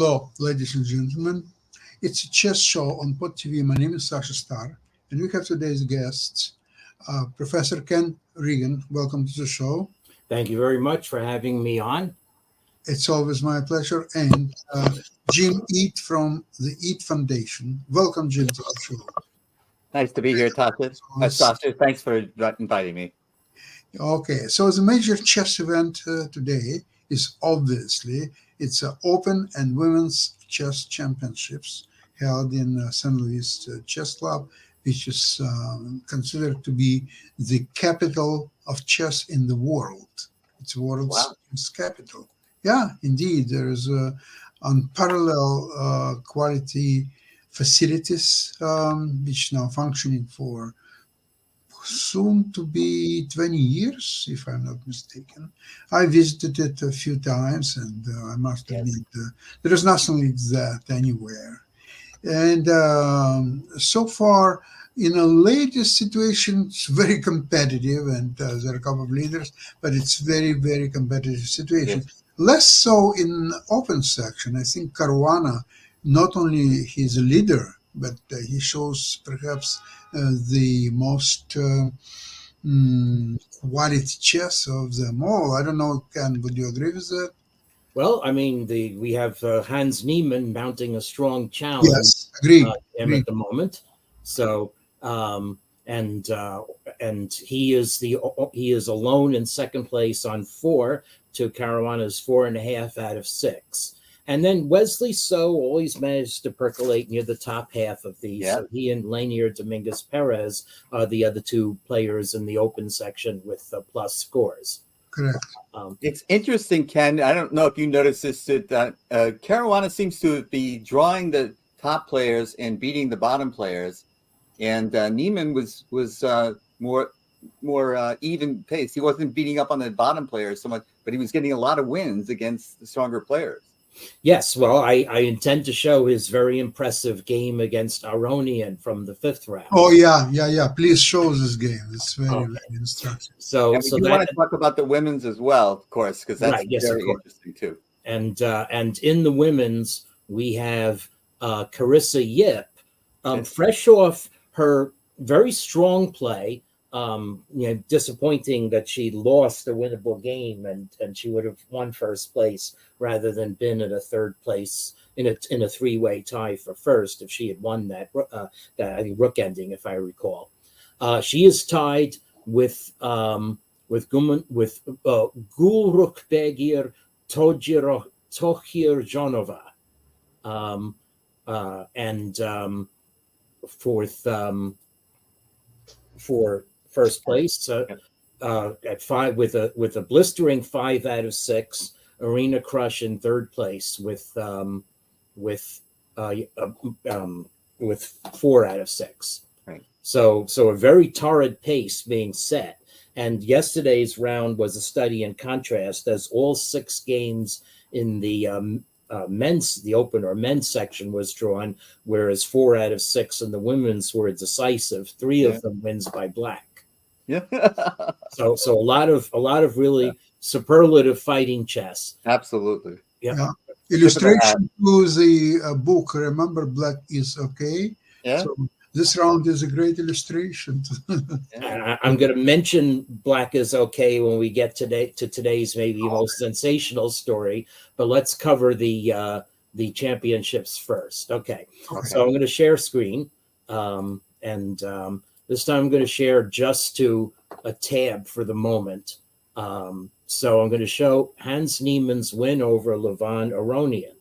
Hello, ladies and gentlemen. It's a chess show on Pod TV. My name is Sasha Star, and we have today's guests, Professor Ken Regan. Welcome to the show. Thank you very much for having me on. It's always my pleasure. And Jim Eat from the Eat Foundation. Welcome, Jim, to the show. Nice to be here, Tasha. Sasha, thanks for inviting me. Okay, so the major chess event today is obviously it's Open and Women's Chess Championships held in St. Louis Chess Club, which is considered to be the capital of chess in the world. It's the world's chess capital. Yeah, indeed, there is unparalleled quality facilities which now functioning for soon to be 20 years, if I'm not mistaken. I visited it a few times, and I must admit, there is nothing like that anywhere. And so far, in a latest situation, it's very competitive, and there are a couple of leaders, but it's very, very competitive situation. Yes. Less so in open section. I think Caruana, not only he's a leader, but he shows perhaps the most quality chess of them all. I don't know, Ken, would you agree with that? Well, I mean, we have Hans Niemann mounting a strong challenge. Yes, agreed. At the moment. So, and he is alone in second place on 4 to Caruana's 4.5 out of 6. And then Wesley So always managed to percolate near the top half of these. Yeah. So he and Lanier Dominguez Perez are the other two players in the open section with plus scores. Correct. It's interesting, Ken. I don't know if you noticed this, that Caruana seems to be drawing the top players and beating the bottom players. And Neiman was more even pace. He wasn't beating up on the bottom players so much, but he was getting a lot of wins against the stronger players. Yes, well, I intend to show his very impressive game against Aronian from the 5th round. Oh, yeah. Please show this game. It's very instructive. So we want to talk about the women's as well, of course, because that's very interesting too. And in the women's, we have Carissa Yip, fresh off her very strong play. Disappointing that she lost a winnable game, and she would have won first place rather than been at a third place in a three-way tie for first if she had won that rook ending, if I recall. She is tied with Gulrukbegir Tohirjonova, and fourth for first place at 5 with a blistering 5 out of 6. Arena Crush in third place with 4 out of 6. Right. So a very torrid pace being set. And yesterday's round was a study in contrast, as all 6 games in the the open or men's section was drawn, whereas 4 out of 6 in the women's were decisive. 3 of them wins by black. Yeah. so a lot of really superlative fighting chess. Absolutely. Yeah. Illustration to the book. Remember, Black is okay. Yeah. So this round is a great illustration. I'm going to mention Black is okay when we get to today's maybe most sensational story, but let's cover the championships first. Okay. So I'm going to share screen, and this time I'm going to share just to a tab for the moment. So I'm going to show Hans Niemann's win over Levon Aronian.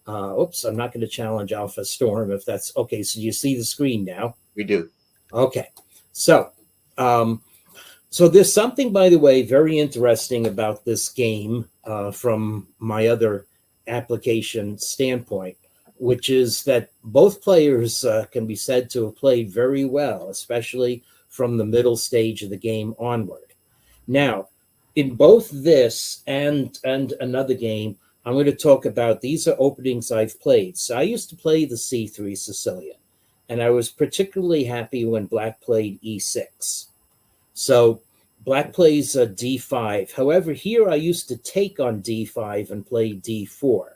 Oops, I'm not going to challenge Alpha Storm if that's okay. So you see the screen now? We do. Okay. So there's something, by the way, very interesting about this game from my other application standpoint, which is that both players can be said to have played very well, especially from the middle stage of the game onward. Now, in both this and another game, I'm going to talk about, these are openings I've played. So I used to play the C3 Sicilian, and I was particularly happy when Black played E6. So Black plays D5. However, here I used to take on D5 and play D4.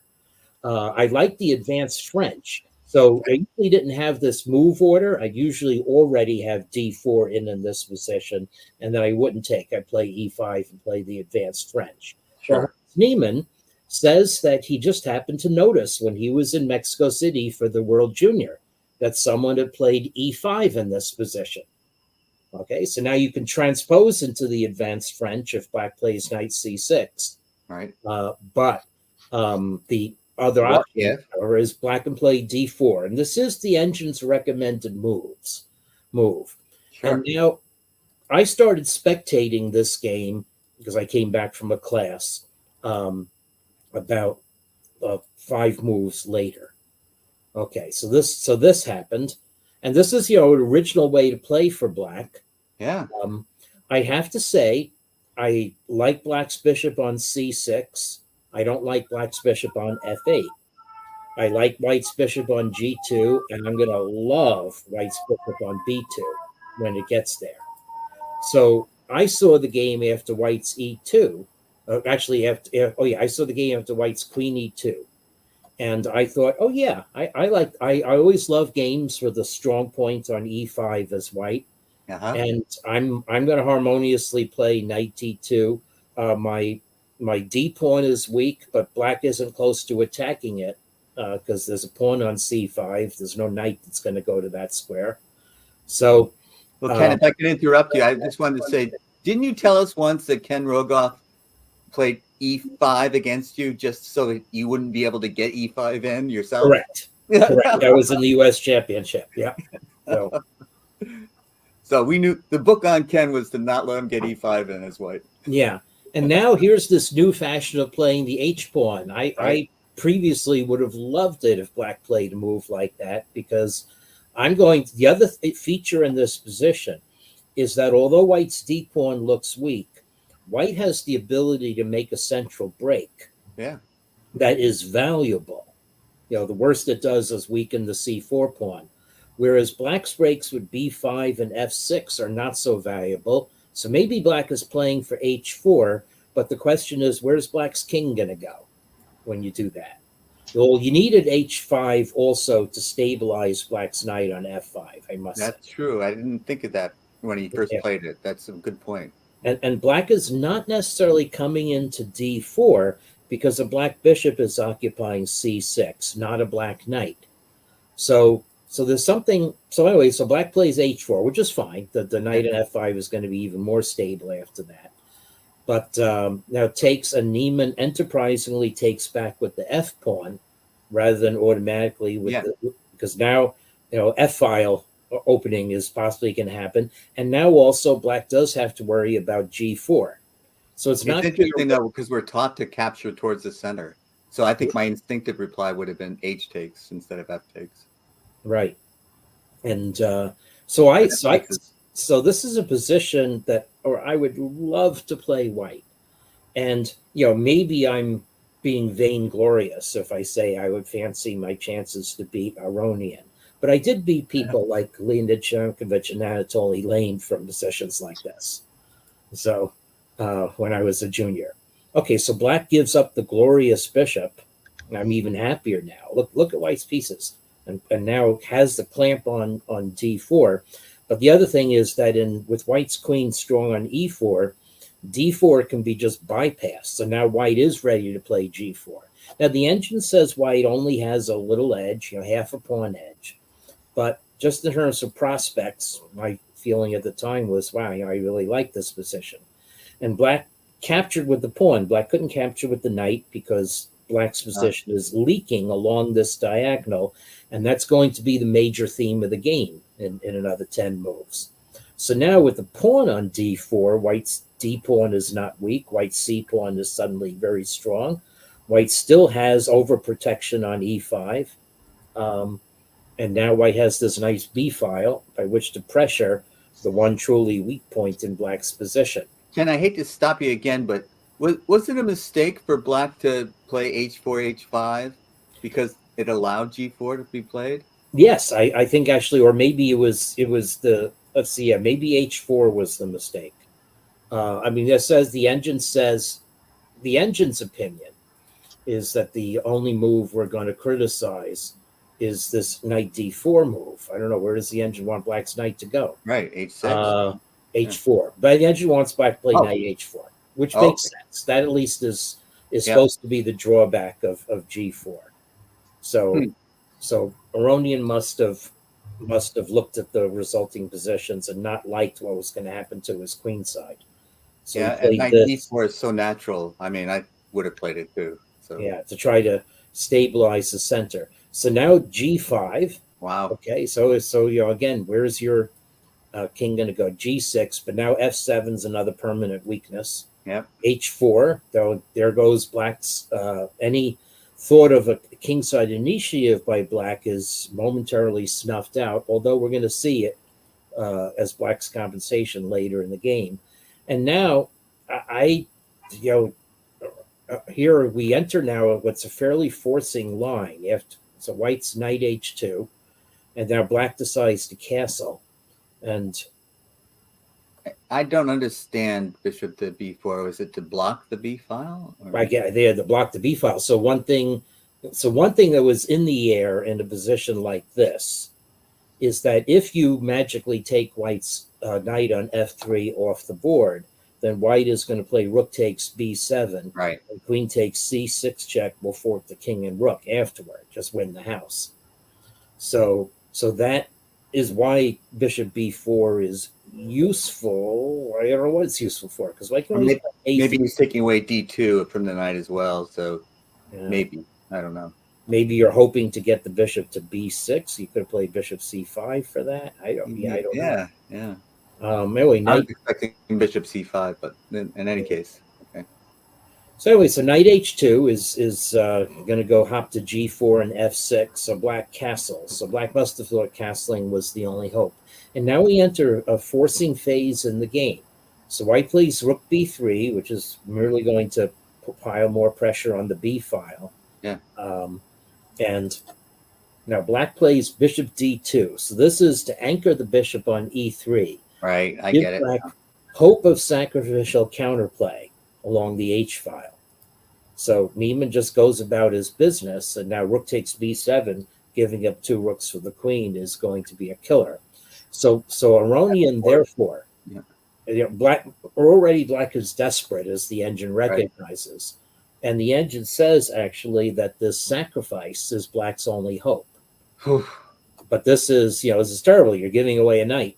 I like the advanced French. So I usually didn't have this move order. I usually already have d4 in this position, and then I wouldn't take. I play e5 and play the advanced French. Well, Sure. Neiman says that he just happened to notice when he was in Mexico City for the World Junior that someone had played e5 in this position. Okay, so now you can transpose into the advanced French if black plays knight c6. Right. But the other What option if? however, is black and play d4, and this is the engine's recommended move. Sure. And now I started spectating this game because I came back from a class about 5 moves later. Okay, so this happened, and this is an original way to play for black. Yeah. I have to say, I like black's bishop on c6. I don't like black's bishop on f8. I like white's bishop on g2, and I'm going to love white's bishop on b2 when it gets there. So I saw the game after white's e2. I saw the game after white's queen e2. And I thought, oh yeah, I always love games with a strong point on e5 as white. Uh-huh. And I'm going to harmoniously play knight d2. My d pawn is weak, but black isn't close to attacking it because there's a pawn on c5. There's no knight that's going to go to that square. So, Well, Ken, if I can interrupt you, I just wanted to say, didn't you tell us once that Ken Rogoff played e5 against you just so that you wouldn't be able to get e5 in yourself? Correct. Correct. That was in the U.S. Championship. Yeah. So we knew the book on Ken was to not let him get e5 in as white. Yeah. And now here's this new fashion of playing the H pawn. I previously would have loved it if black played a move like that, because the other feature in this position is that although white's d pawn looks weak, white has the ability to make a central break. Yeah. That is valuable. The worst it does is weaken the c4 pawn. Whereas black's breaks with b5 and f6 are not so valuable. So maybe black is playing for h4, but the question is, where's black's king going to go when you do that? Well, you needed h5 also to stabilize black's knight on f5, I must say. That's true. I didn't think of that when he first played it. That's a good point. And black is not necessarily coming into d4 because a black bishop is occupying c6, not a black knight. So there's something. So anyway, so black plays h4, which is fine. The knight in f5 is going to be even more stable after that. But now takes, and Neiman enterprisingly takes back with the f pawn rather than automatically with because now f file opening is possibly going to happen, and now also black does have to worry about g4. So it's not interesting though, because we're taught to capture towards the center. So I think my instinctive reply would have been h takes instead of f takes. Right. And so this is a position that, or I would love to play white. And, maybe I'm being vainglorious if I say I would fancy my chances to beat Aronian. But I did beat people like Leonid Shankovich and Anatoly Lane from positions like this. So when I was a junior. Okay, so black gives up the glorious bishop. I'm even happier now. Look at white's pieces. And now has the clamp on d4. But the other thing is that with white's queen strong on e4, d4 can be just bypassed. So now white is ready to play g4. Now the engine says white only has a little edge, half a pawn edge. But just in terms of prospects, my feeling at the time was, wow, I really like this position. And black captured with the pawn. Black couldn't capture with the knight because black's position is leaking along this diagonal, and that's going to be the major theme of the game in another 10 moves. So now with the pawn on d4, white's d pawn is not weak. White's c pawn is suddenly very strong. White still has overprotection on e5. And now white has this nice b file by which to pressure the one truly weak point in black's position. Ken, I hate to stop you again, but was it a mistake for black to play h4, h5 because it allowed g4 to be played? Yes, I think actually, or maybe it was the, let's see, maybe h4 was the mistake. It says the engine's opinion is that the only move we're going to criticize is this knight d4 move. I don't know, where does the engine want black's knight to go? Right, H6. H4. But the engine wants black to play knight H4, which makes sense. That at least is supposed to be the drawback of G4. So so Aronian must have looked at the resulting positions and not liked what was going to happen to his queen side. So yeah, he and knight E4 is so natural. I mean, I would have played it too. So yeah, to try to stabilize the center. So now G5. wow. Okay, so again, where's your king going to go? G6, but now F7 is another permanent weakness. Yep. H4, though, there goes black's any thought of a kingside initiative by black is momentarily snuffed out, although we're going to see it as black's compensation later in the game. And now here we enter now what's a fairly forcing line. So white's knight H2, and now black decides to castle. And I don't understand bishop to b4. Was it to block the b file? Right, yeah, they had to block the b file. So one thing that was in the air in a position like this is that if you magically take white's knight on f3 off the board, then white is going to play rook takes b7, right, and queen takes c6 check. Will fork the king and rook afterward, just win the house. So that is why bishop b4 is useful. I don't know what it's useful for, because like maybe he's taking away d2 from the knight as well. So maybe, I don't know. Maybe you're hoping to get the bishop to b6. You could have played bishop c5 for that. I don't know. Yeah. Anyway, I was expecting bishop c5, but in any case, okay. So anyway, so knight h2 is going to go hop to g4 and f6. So black castles. So black must have thought castling was the only hope. And now we enter a forcing phase in the game. So white plays rook b3, which is merely going to pile more pressure on the b file. Yeah. And now black plays bishop d2. So this is to anchor the bishop on e3. Right, I get it. Black hope of sacrificial counterplay along the h file. So Niemann just goes about his business, and now rook takes b7, giving up 2 rooks for the queen, is going to be a killer. So Aronian, therefore, black is desperate, as the engine recognizes. Right. And the engine says, actually, that this sacrifice is black's only hope. But this is terrible. You're giving away a knight.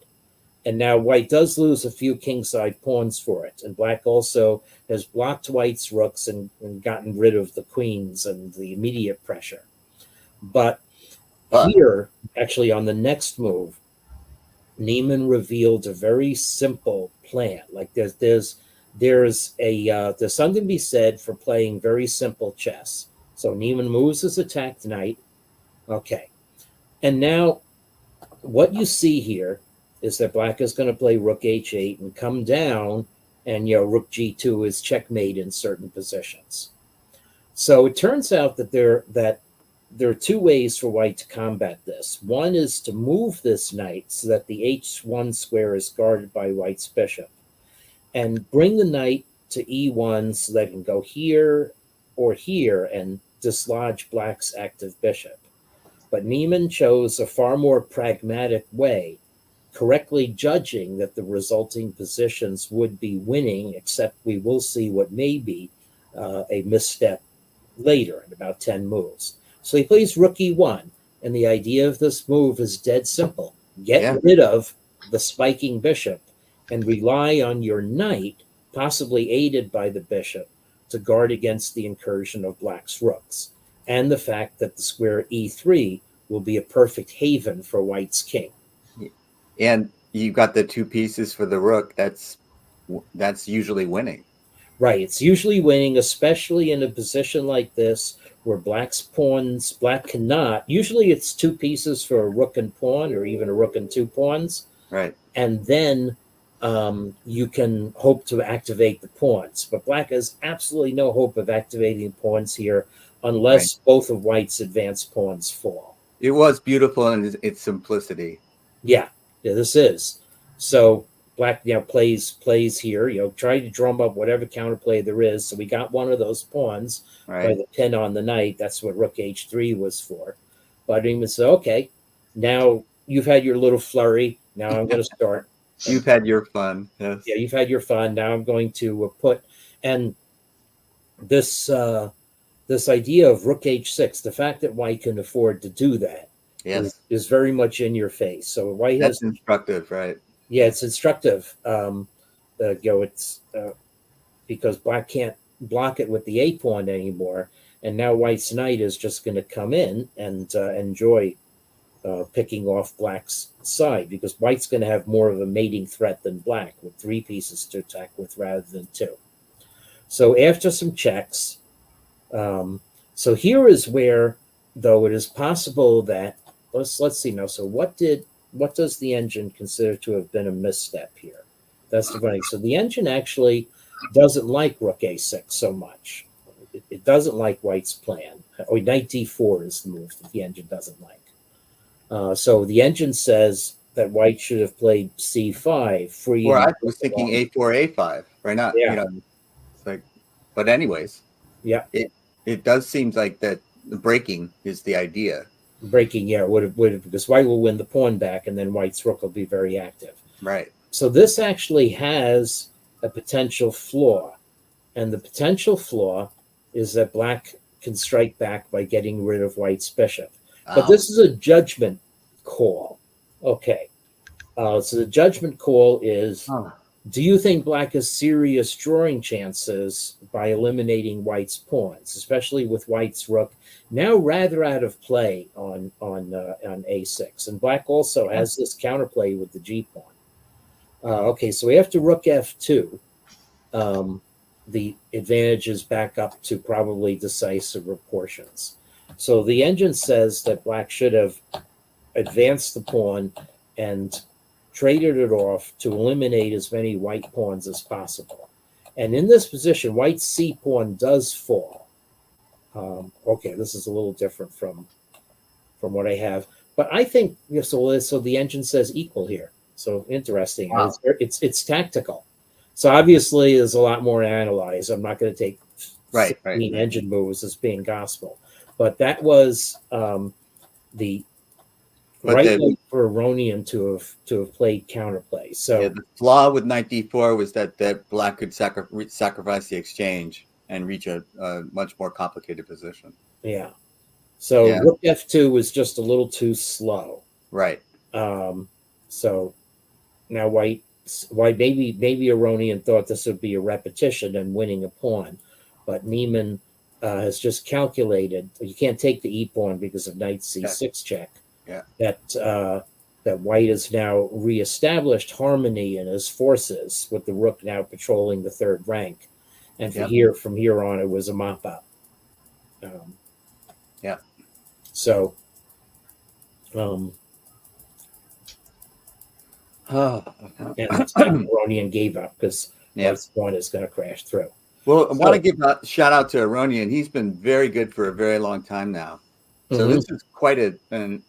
And now white does lose a few kingside pawns for it. And black also has blocked white's rooks and gotten rid of the queens and the immediate pressure. But here, actually, on the next move, Niemann revealed a very simple plan. Like there's something to be said for playing very simple chess. So Niemann moves his attacked knight. Okay. And now what you see here is that black is going to play rook h8 and come down, and rook g2 is checkmate in certain positions. So it turns out that there are 2 ways for white to combat this. One is to move this knight so that the h1 square is guarded by white's bishop, and bring the knight to e1 so that it can go here or here and dislodge black's active bishop. But Niemann chose a far more pragmatic way, correctly judging that the resulting positions would be winning, except we will see what may be a misstep later in about 10 moves. So he plays rook e1, and the idea of this move is dead simple. Get rid of the spiking bishop and rely on your knight, possibly aided by the bishop, to guard against the incursion of black's rooks, and the fact that the square e3 will be a perfect haven for white's king. And you've got the 2 pieces for the rook. That's usually winning. Right. It's usually winning, especially in a position like this where black cannot. Usually it's 2 pieces for a rook and pawn, or even a rook and 2 pawns. Right. And then you can hope to activate the pawns. But black has absolutely no hope of activating pawns here unless both of white's advanced pawns fall. It was beautiful in its simplicity. Yeah, this is. So Black now plays here, try to drum up whatever counterplay there is. So we got one of those pawns by Right. the pin on the knight. That's what rook h3 was for. But Neiman said, okay, now you've had your little flurry. Now I'm going to start. You've had your fun. Yes. Yeah, you've had your fun. Now I'm going to put, and this this idea of rook h6, the fact that white can afford to do that Yes. is very much in your face. So white has, That's instructive, right? yeah, it's instructive. It's because black can't block it with the a pawn anymore, and now white's knight is just going to come in and enjoy picking off black's side, because white's going to have more of a mating threat than black, with 3 pieces to attack with rather than 2. So after some checks, so here is where, though, it is possible that let's see now. So what does the engine consider to have been a misstep here? That's the funny. So the engine actually doesn't like rook a6 so much. It doesn't like white's plan. Or knight d4 is the move that the engine doesn't like. So the engine says that white should have played c5, free. Or I was thinking a4, a5, right? Not, Yeah. it's like, but anyways, Yeah. It does seem like that the breaking is the idea. Breaking, yeah, would have because white will win the pawn back, and then white's rook will be very active. Right. So this actually has a potential flaw, and the potential flaw is that black can strike back by getting rid of white's bishop. But this is a judgment call. Okay. So the judgment call is, do you think black has serious drawing chances by eliminating white's pawns, especially with white's rook now rather out of play on a6? And black also has this counterplay with the g pawn. Okay, so after rook f2, the advantage is back up to probably decisive proportions. So the engine says that black should have advanced the pawn and traded it off to eliminate as many white pawns as possible. And in this position, white's c pawn does fall. Okay, this is a little different from what I have, but I think so. So the engine says equal here. So interesting. Wow. It's tactical. So obviously, there's a lot more to analyze. I'm not going to take 16 engine moves as being gospel, but that was the right way for Aronian to have played counterplay. So the flaw with knight d4 was that black could sacrifice the exchange and reach a much more complicated position. Yeah. So rook f2 was just a little too slow. Right. So now white maybe Aronian thought this would be a repetition and winning a pawn, but Neiman has just calculated you can't take the e pawn because of knight c6 check. Yeah. That white has now reestablished harmony in his forces, with the rook now patrolling the 3rd rank, and from here on it was a mop up. So, and Aronian gave up because white's pawn is going to crash through. Well, I want to give a shout out to Aronian. He's been very good for a very long time now. So this is quite an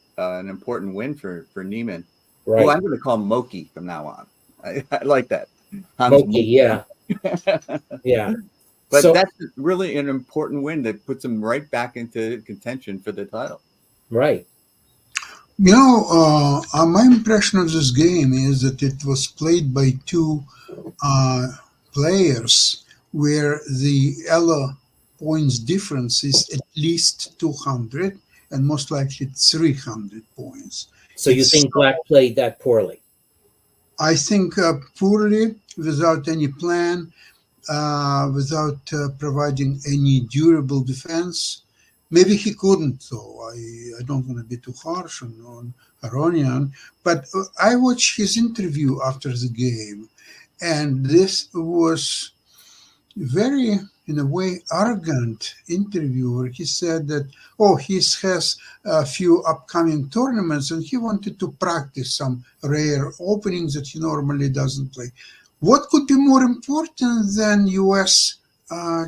important win for Neiman. Right. Oh, I'm going to call him Moki from now on. I like that. Moki, yeah. Yeah. But that's really an important win that puts him right back into contention for the title. Right. My impression of this game is that it was played by 2 players where the Elo points difference is at least 200 and most likely 300 points. So you think black played that poorly? I think poorly, without any plan, without providing any durable defense. Maybe he couldn't, though. I don't want to be too harsh on Aronian, but I watched his interview after the game, and this was very, in a way, arrogant interview where he said that, he has a few upcoming tournaments and he wanted to practice some rare openings that he normally doesn't play. What could be more important than U.S.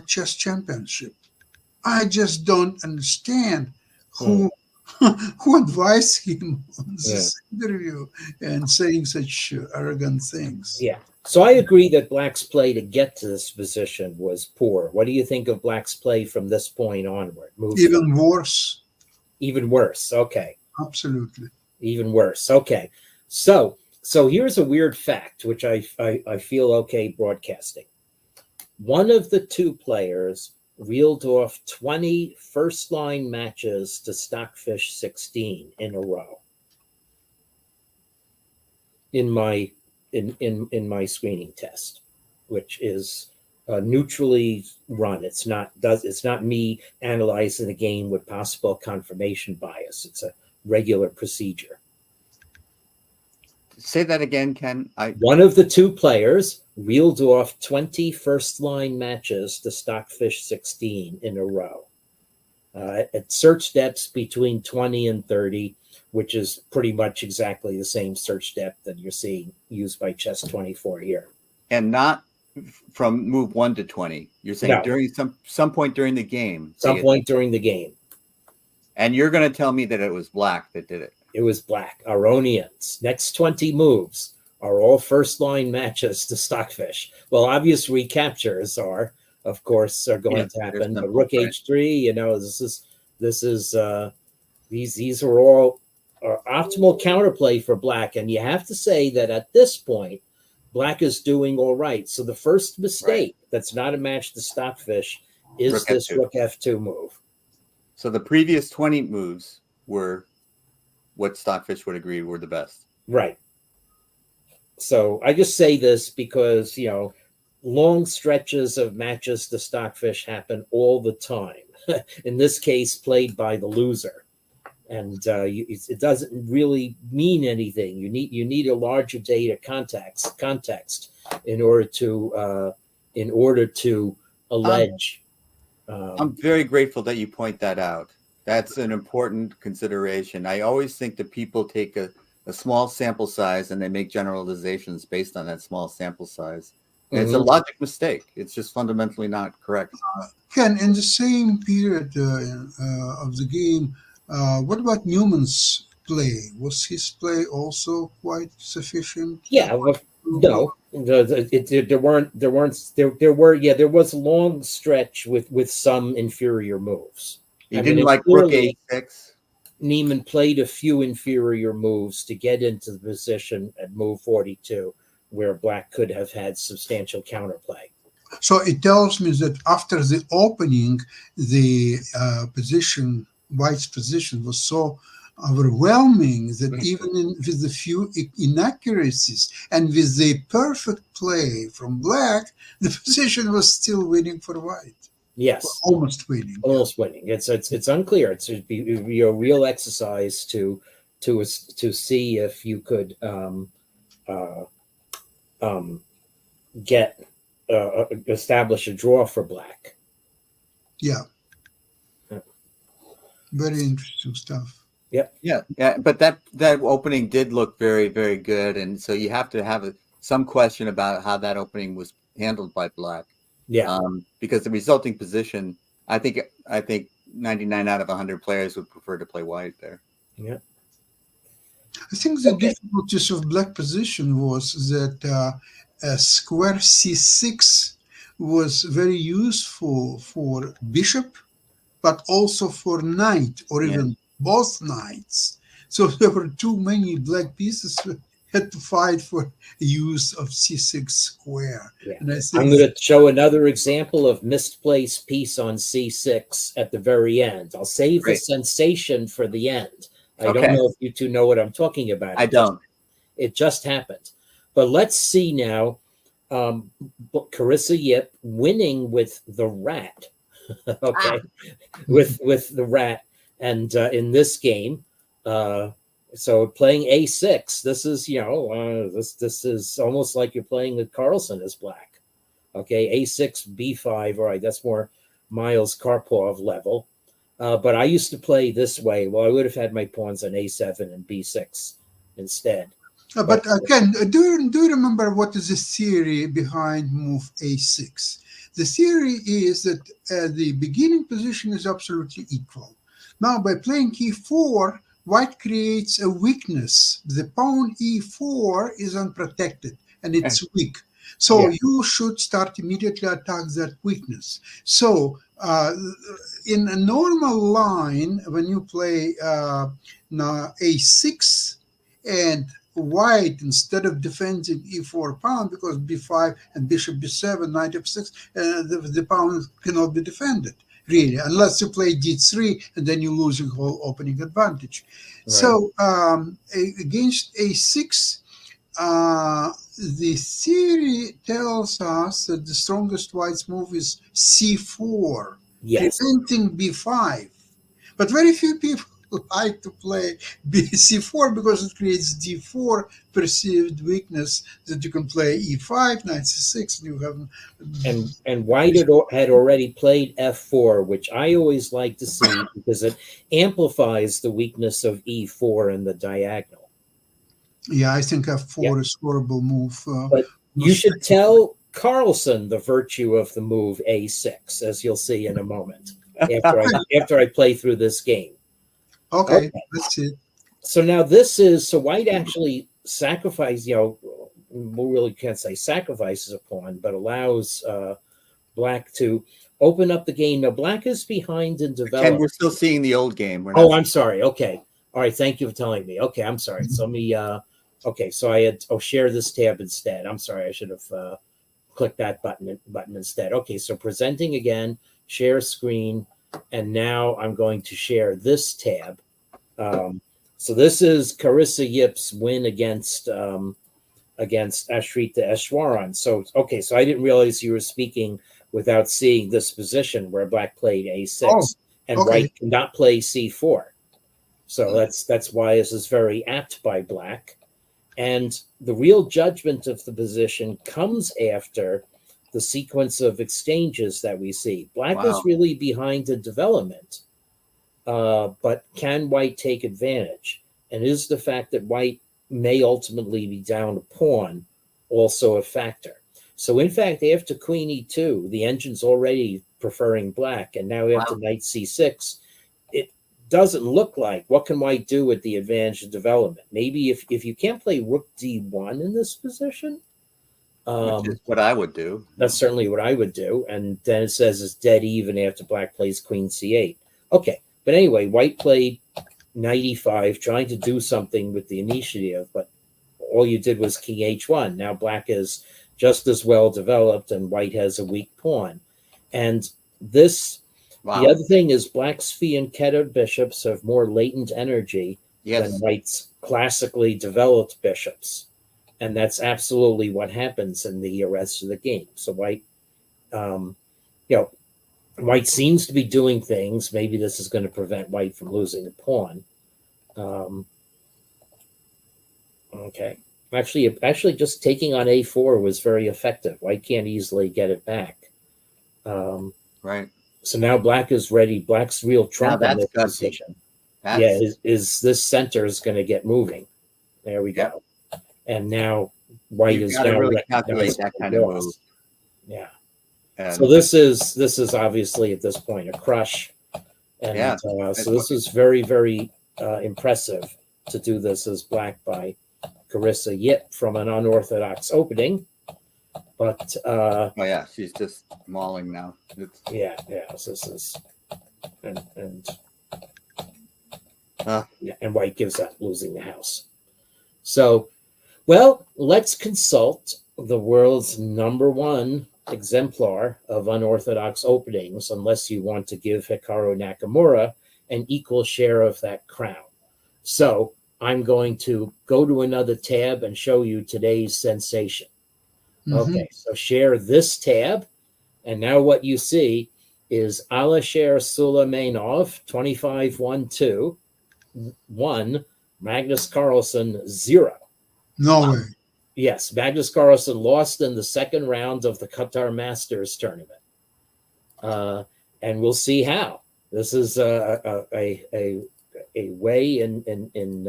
Chess Championship? I just don't understand who who advised him on Yeah. this interview and saying such arrogant things. Yeah. So I agree that Black's play to get to this position was poor. What do you think of Black's play from this point onward? Even worse. Even worse. Okay. Absolutely. Even worse. Okay. So here's a weird fact, which I feel okay broadcasting. One of the two players reeled off 20 first line matches to Stockfish 16 in a row in my screening test, which is neutrally run. It's not me analyzing the game with possible confirmation bias. It's a regular procedure. Say that again, Ken. One of the two players reeled off 20 first-line matches to Stockfish 16 in a row. At search depths between 20 and 30, which is pretty much exactly the same search depth that you're seeing used by Chess24 here. And not from move 1 to 20. You're saying No. during some point during the game. Some point during the game. And you're going to tell me that it was Black that did it. It was Black. Aronians. Next 20 moves are all first-line matches to Stockfish. Well, obvious recaptures are, of course, are going to happen. The Rook H3, you know, these are all optimal counterplay for Black, and you have to say that at this point, Black is doing all right. So the first mistake that's not a match to Stockfish is Rook this F2. Rook F2 move. So the previous 20 moves were what Stockfish would agree were the best. Right. So I just say this because, you know, long stretches of matches to Stockfish happen all the time. In this case, played by the loser. And it doesn't really mean anything. You need a larger data context in order to allege. I'm very grateful that you point that out. That's an important consideration. I always think that people take a small sample size and they make generalizations based on that small sample size. And It's a logic mistake. It's just fundamentally not correct. Ken, in the same period of the game, what about Newman's play? Was his play also quite sufficient? Yeah, no, there was a long stretch with some inferior moves. He didn't like Rook A6. Niemann played a few inferior moves to get into the position at move 42, where Black could have had substantial counterplay. So it tells me that after the opening, the White's position was so overwhelming that even with a few inaccuracies and with the perfect play from Black, the position was still winning for White. Yes, almost winning. Almost winning. It's unclear. It'd be a real exercise to see if you could establish a draw for Black. Yeah. Very interesting stuff. Yeah, but that opening did look very, very good, and so you have to have some question about how that opening was handled by Black. Yeah, because the resulting position, I think 99 out of 100 players would prefer to play White there. Yeah, I think the difficulties of Black position was that square C6 was very useful for bishop, but also for knight or even both knights. So there were too many Black pieces who had to fight for use of C6 square. Yeah. And I'm going to show another example of misplaced piece on C6 at the very end. I'll save the sensation for the end. I don't know if you two know what I'm talking about. I don't. It just happened. But let's see now. Carissa Yip winning with the rat. Okay. With the rat. And in this game, so playing A6, this is, this is almost like you're playing with Carlsen as Black. Okay, A6, B5, all right, that's more Miles Karpov level. But I used to play this way. Well, I would have had my pawns on A7 and B6 instead. But again, do you remember what is the theory behind move A6? The theory is that the beginning position is absolutely equal. Now, by playing e4, white creates a weakness. The pawn e4 is unprotected and it's weak. So Yeah. you should start immediately attack that weakness. So in a normal line, when you play now a6 and white, instead of defending e4 pawn, because b5 and bishop b7, knight f6, the pawn cannot be defended really, unless you play d3 and then you lose your whole opening advantage. Right. So against a6, the theory tells us that the strongest white's move is c4, Yes. preventing b5. But very few people like to play c4 because it creates d4 perceived weakness that you can play e5, knight c6, and you have. And white had already played f4, which I always like to see because it amplifies the weakness of e4 in the diagonal. Yeah, I think f4 is a horrible move. But you should tell Carlsen the virtue of the move a6, as you'll see in a moment, after I play through this game. Okay, let's see. So now so white actually sacrifices, we really can't say sacrifices a pawn, but allows black to open up the game. Now black is behind in development. And we're still seeing the old game. I'm sorry. Okay. All right. Thank you for telling me. Okay. I'm sorry. So let me, okay. So I had, share this tab instead. I'm sorry. I should have clicked that button instead. Okay. So presenting again, share screen. And now I'm going to share this tab. So this is Carissa Yip's win against Ashrita Eshwaran. So, okay. So I didn't realize you were speaking without seeing this position where black played a6 and white could not play c4. So that's why this is very apt by black. And the real judgment of the position comes after the sequence of exchanges that we see. Black is really behind in development, but can white take advantage? And is the fact that white may ultimately be down a pawn also a factor? So in fact, after queen e2, the engine's already preferring black, and now after knight c6, it doesn't look like, what can white do with the advantage of development? Maybe if you can't play rook d1 in this position, which is what I would do. That's certainly what I would do. And then it says it's dead even after black plays queen c8. Okay, but anyway, white played knight e5, trying to do something with the initiative, but all you did was king h1. Now black is just as well developed, and white has a weak pawn. And this, the other thing is black's fianchettoed bishops have more latent energy than white's classically developed bishops. And that's absolutely what happens in the rest of the game. So white, white seems to be doing things. Maybe this is going to prevent white from losing a pawn. Okay. Actually, just taking on a4 was very effective. White can't easily get it back. Right. So now black is ready. Black's real trump in this position. Is this center is going to get moving. There we go. And now white is now really calculate that kind of move. Yeah. So this is obviously at this point a crush. And so this is very, very impressive to do this as black by Carissa Yip from an unorthodox opening. But she's just mauling now. So this is and white gives up losing the house. So well, let's consult the world's #1 exemplar of unorthodox openings, unless you want to give Hikaru Nakamura an equal share of that crown. So I'm going to go to another tab and show you today's sensation. Okay, so share this tab. And now what you see is Alisher Suleymanov, 25-1-2, 1, Magnus Carlsen, 0. No way. Yes, Magnus Carlsen lost in the second round of the Qatar Masters tournament. And we'll see how. This is a way in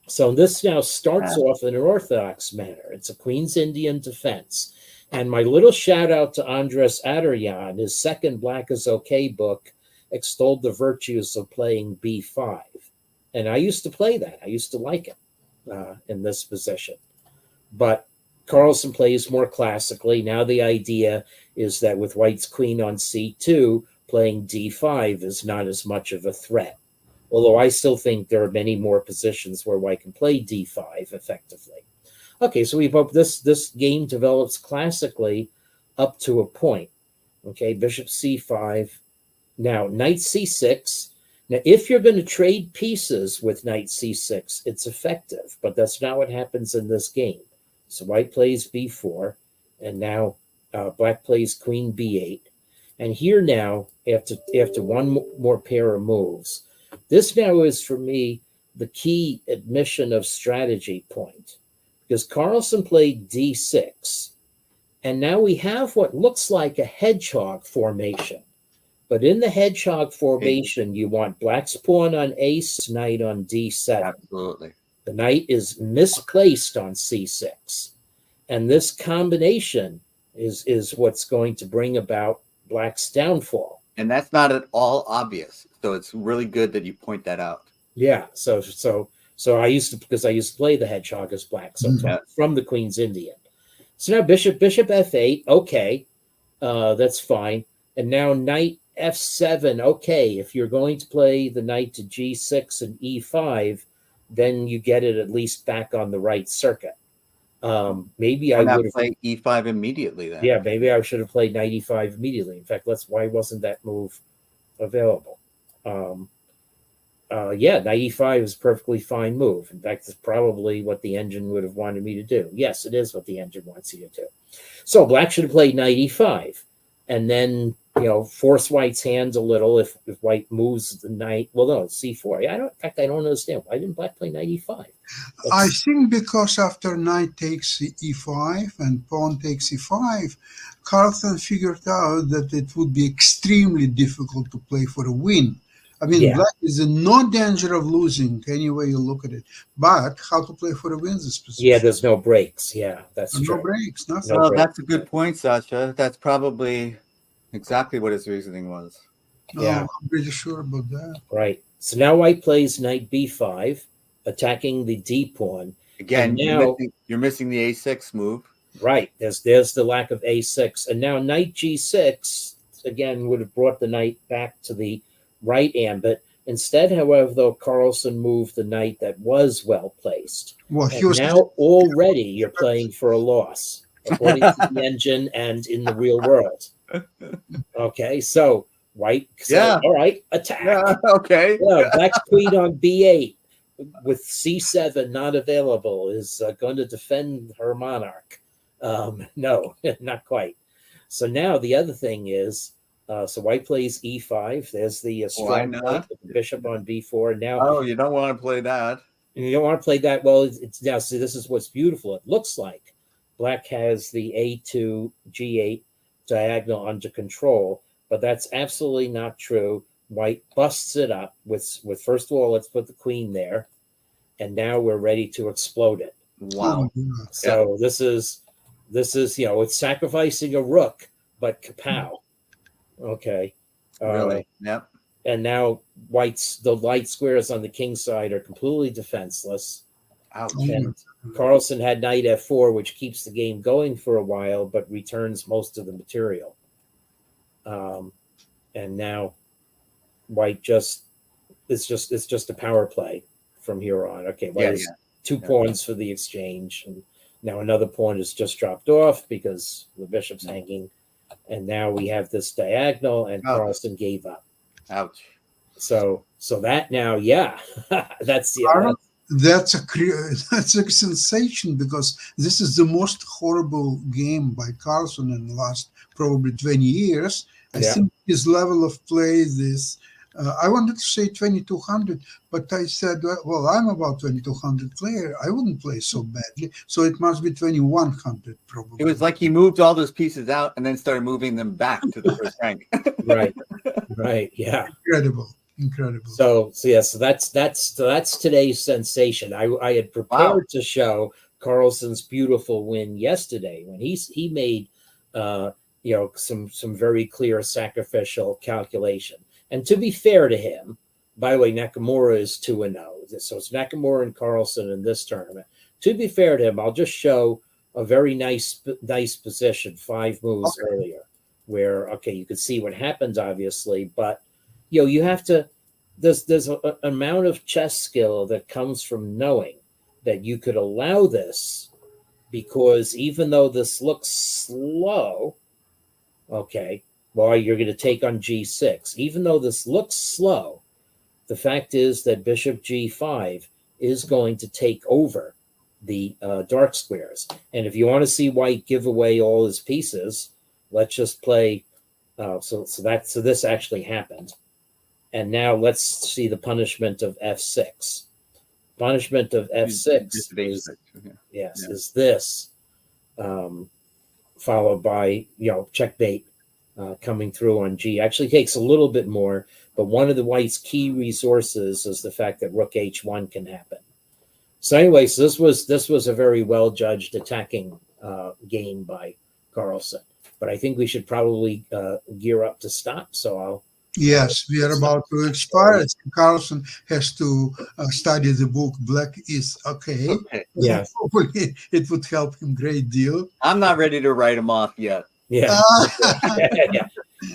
so this now starts off in an orthodox manner. It's a Queen's Indian defense. And my little shout out to Andres Adaryan, his second Black is Okay book extolled the virtues of playing b5. And I used to play that. I used to like it in this position. But Carlsen plays more classically. Now the idea is that with white's queen on c2, playing d5 is not as much of a threat. Although I still think there are many more positions where white can play d5 effectively. Okay, so we hope this game develops classically up to a point. Okay, bishop c5. Now, knight c6. Now, if you're going to trade pieces with knight c6, it's effective, but that's not what happens in this game. So white plays b4, and now black plays queen b8. And here now, after one more pair of moves, this now is, for me, the key admission of strategy point. Because Carlsen played d6, and now we have what looks like a hedgehog formation. But in the hedgehog formation, you want black's pawn on a6, knight on d7. Absolutely. The knight is misplaced on c6. And this combination is what's going to bring about black's downfall. And that's not at all obvious. So it's really good that you point that out. Yeah. So I used to play the hedgehog as black. So from the Queen's Indian. So now bishop f8. Okay. That's fine. And now knight f7. Okay. If you're going to play the knight to g6 and e5, then you get it at least back on the right circuit. Maybe I would have played e5 immediately then. Yeah, maybe I should have played knight e5 immediately. In fact, why wasn't that move available? Yeah, knight e5 is a perfectly fine move. In fact, it's probably what the engine would have wanted me to do. Yes, it is what the engine wants you to do. So black should have played knight e5, and then force white's hand a little if white moves the knight. Well, no, it's c4. Yeah, I don't understand. Why didn't black play knight e5? I think because after knight takes e5 and pawn takes e5, Carlsen figured out that it would be extremely difficult to play for a win. I mean, black is in no danger of losing any way you look at it. But how to play for a win this position? Yeah, there's no breaks. Yeah, that's true. No breaks, nothing. Well, that's a good point, Sasha. That's probably exactly what his reasoning was. Yeah, I'm pretty sure about that. Right. So now white plays knight b5, attacking the d pawn. Again, you're missing the a6 move. Right. There's the lack of a6, and now knight g6 again would have brought the knight back to the right ambit. Instead, however, though, Carlsen moved the knight that was well placed. Well, now already you're playing for a loss, according to the engine and in the real world. Okay, so white said, all right, attack. Yeah, okay. Yeah, black's queen on b8 with c7 not available is going to defend her monarch. No, not quite. So now the other thing is, so white plays e5. There's the strong point with the bishop on b4. Now, you don't want to play that. You don't want to play that. Well, it's now. See, this is what's beautiful. It looks like black has the a2 g8 diagonal under control, but that's absolutely not true. White busts it up with first of all, let's put the queen there, and now we're ready to explode it. Wow. So this is it's sacrificing a rook, but kapow. Okay. Really? Yep. And now the light squares on the king side are completely defenseless. Ouch. And Carlsen had knight f4, which keeps the game going for a while, but returns most of the material. And now white it's just a power play from here on. Okay, white has two pawns for the exchange, and now another pawn is just dropped off because the bishop's hanging. And now we have this diagonal, and Carlsen gave up. Ouch. So that now, that's a sensation, because this is the most horrible game by Carlsen in the last probably 20 years. I think his level of play is I wanted to say 2200, but I said, well, I'm about 2200 player. I wouldn't play so badly. So it must be 2100 probably. It was like he moved all those pieces out and then started moving them back to the first rank. Right. Yeah. Incredible. So that's today's sensation. I had prepared to show Carlsen's beautiful win yesterday when he made some very clear sacrificial calculation. And to be fair to him, by the way, Nakamura is 2-0. So it's Nakamura and Carlsen in this tournament. To be fair to him, I'll just show a very nice position 5 moves earlier, where you could see what happens, obviously, but you have to. There's an amount of chess skill that comes from knowing that you could allow this, because even though this looks slow, you're going to take on G6. Even though this looks slow, the fact is that Bishop G5 is going to take over the dark squares. And if you want to see White give away all his pieces, let's just play. So this actually happened. And now let's see the punishment of F6. Punishment of F6 is this, followed by checkmate coming through on G. Actually takes a little bit more, but one of the White's key resources is the fact that Rook H1 can happen. So anyway, so this was a very well judged attacking game by Carlsen. But I think we should probably gear up to stop. So Yes, we are about to expire. Carlsen has to study the book Black is Okay. Yeah. Hopefully it would help him a great deal. I'm not ready to write him off yet. Yeah.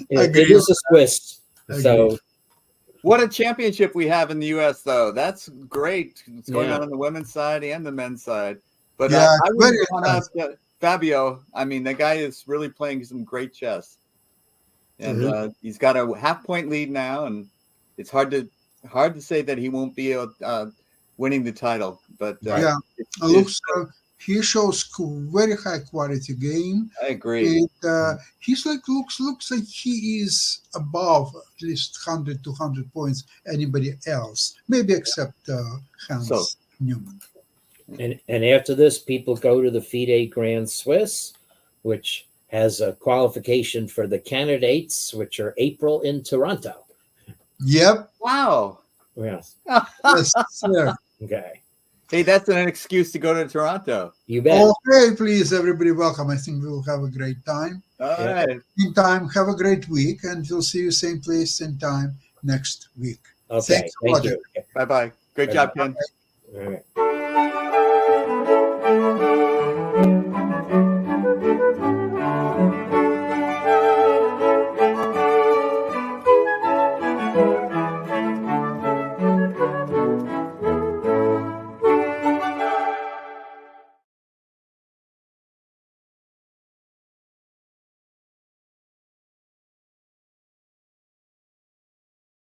It is a Swiss. So what a championship we have in the U.S., though. That's great. It's going on the women's side and the men's side. But I really want to Fabio. I mean, the guy is really playing some great chess. And he's got a half-point lead now, and it's hard to say that he won't be winning the title. But he shows very high quality game. I agree. And he's looks like he is above at least 100 to 200 points anybody else, maybe except Hans Newman. And after this, people go to the FIDE Grand Swiss, which has a qualification for the candidates, which are April in Toronto. Yep. Wow. Yes. Yes, sir. Okay. Hey, that's an excuse to go to Toronto. You bet. Okay, please, everybody, welcome. I think we will have a great time. All right. Meantime, have a great week, and we'll see you same place, same time next week. Okay. Thanks a lot. Thank you. Bye-bye. Great job, Ken. All right.